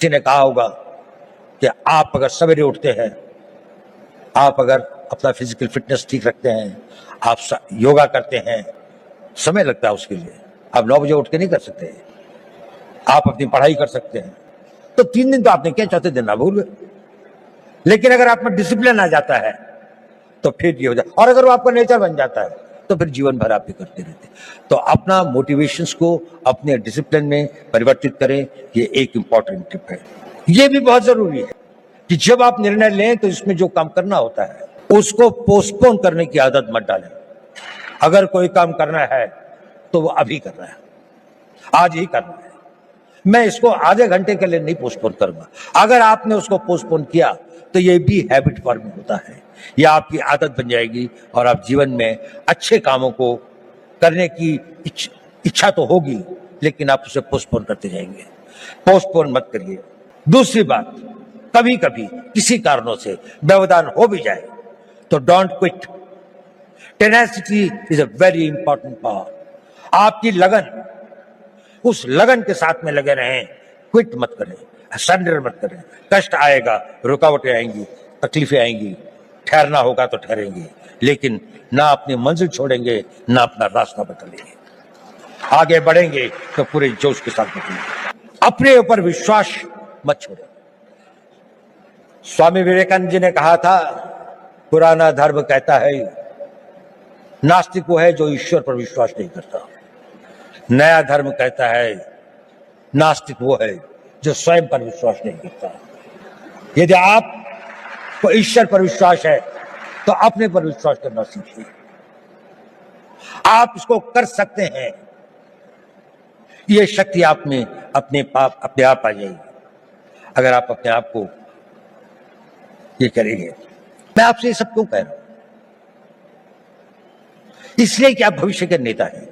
किसी ने कहा होगा कि आप अगर सवेरे उठते हैं, आप अगर अपना फिजिकल फिटनेस ठीक रखते हैं, आप योगा करते हैं, समय लगता है उसके लिए। आप 9 बजे उठ के नहीं कर सकते। आप अपनी पढ़ाई कर सकते हैं, तो 3 दिन तो आपने किया, चौथे दिन ना भूल गए। लेकिन अगर आप में डिसिप्लिन आ जाता है तो फिर ये हो जाए, और अगर वो आपका नेचर बन जाता है तो फिर जीवन भर आप ये करते रहते। तो अपना मोटिवेशंस को अपने डिसिप्लिन में परिवर्तित करें, ये एक इंपॉर्टेंट टिप है। ये भी बहुत जरूरी है कि जब आप निर्णय लें तो इसमें जो काम करना होता है उसको पोस्टपोन करने की आदत मत डालें। अगर कोई काम करना है तो वो अभी करना है, आज ही करना है। मैं इसको आधे घंटे के लिए नहीं पोस्टपोन करूंगा। अगर आपने उसको पोस्टपोन किया तो ये भी हैबिट फॉर्म होता है, यह आपकी आदत बन जाएगी और आप जीवन में अच्छे कामों को करने की इच्छा तो होगी, लेकिन आप उसे पोस्टपोन करते जाएंगे। पोस्टपोन मत करिए। दूसरी बात, कभी कभी किसी कारणों से व्यवधान हो भी जाए तो don't quit. Tenacity is a very important power. आपकी लगन, उस लगन के साथ में लगे रहें, क्विट मत करें, सरेंडर मत करें। कष्ट आएगा, रुकावटें आएंगी, तकलीफें आएंगी, ठहरना होगा तो ठहरेंगे, लेकिन ना अपनी मंजिल छोड़ेंगे, ना अपना रास्ता बदलेंगे। आगे बढ़ेंगे तो पूरे जोश के साथ बढ़ेंगे। अपने ऊपर विश्वास मत छोड़ें। स्वामी विवेकानंद जी ने कहा था, पुराना धर्म कहता है नास्तिक वो है जो ईश्वर पर विश्वास नहीं करता। नया धर्म कहता है नास्तिक वो है जो स्वयं पर विश्वास नहीं करता। यदि आपको ईश्वर पर विश्वास है तो अपने पर विश्वास करना सीखिए। आप इसको कर सकते हैं। ये शक्ति आप में अपने आप आ जाएगी अगर आप अपने आप को ये करेंगे। मैं आपसे ये सब क्यों कह रहा हूं? इसलिए कि आप भविष्य के नेता हैं।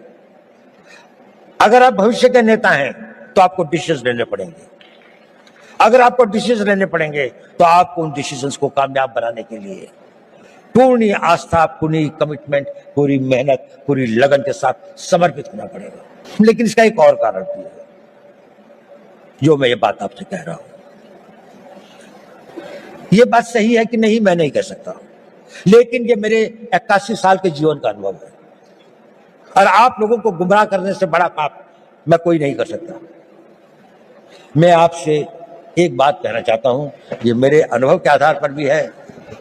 अगर आप भविष्य के नेता हैं तो आपको डिसीजन लेने पड़ेंगे। अगर आपको डिसीजन लेने पड़ेंगे तो आपको उन डिसीजंस को कामयाब बनाने के लिए पूरी आस्था, पूरी कमिटमेंट, पूरी मेहनत, पूरी लगन के साथ समर्पित होना पड़ेगा। लेकिन इसका एक और कारण भी है जो मैं ये बात आपसे कह रहा हूं। ये बात सही है कि नहीं मैं नहीं कह सकता, लेकिन ये मेरे 81 साल के जीवन का अनुभव है और आप लोगों को गुमराह करने से बड़ा पाप मैं कोई नहीं कर सकता। मैं आपसे एक बात कहना चाहता हूं, ये मेरे अनुभव के आधार पर भी है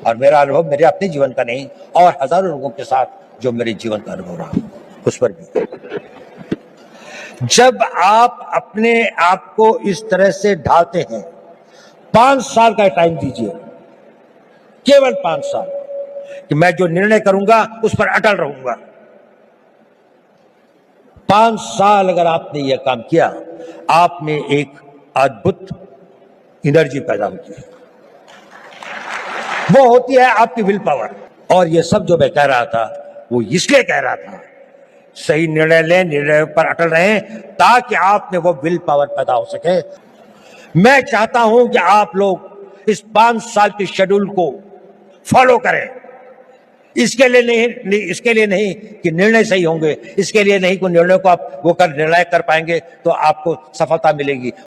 और मेरा अनुभव मेरे अपने जीवन का नहीं और हजारों लोगों के साथ जो मेरे जीवन का अनुभव रहा उस पर भी। जब आप अपने आप को इस तरह से ढालते हैं, 5 साल का टाइम दीजिए, केवल 5 साल, कि मैं जो निर्णय करूंगा उस पर अटल रहूंगा। 5 साल अगर आपने यह काम किया, आप में एक अद्भुत एनर्जी पैदा होती है। वो होती है आपकी विल पावर। और ये सब जो मैं कह रहा था वो इसलिए कह रहा था, सही निर्णय लें, निर्णय पर अटल रहें, ताकि आप में वो विल पावर पैदा हो सके। मैं चाहता हूं कि आप लोग इस 5 साल के शेड्यूल को फॉलो करें। इसके लिए नहीं कि निर्णय सही होंगे, इसके लिए नहीं कि निर्णय को आप वो निर्णय कर पाएंगे तो आपको सफलता मिलेगी।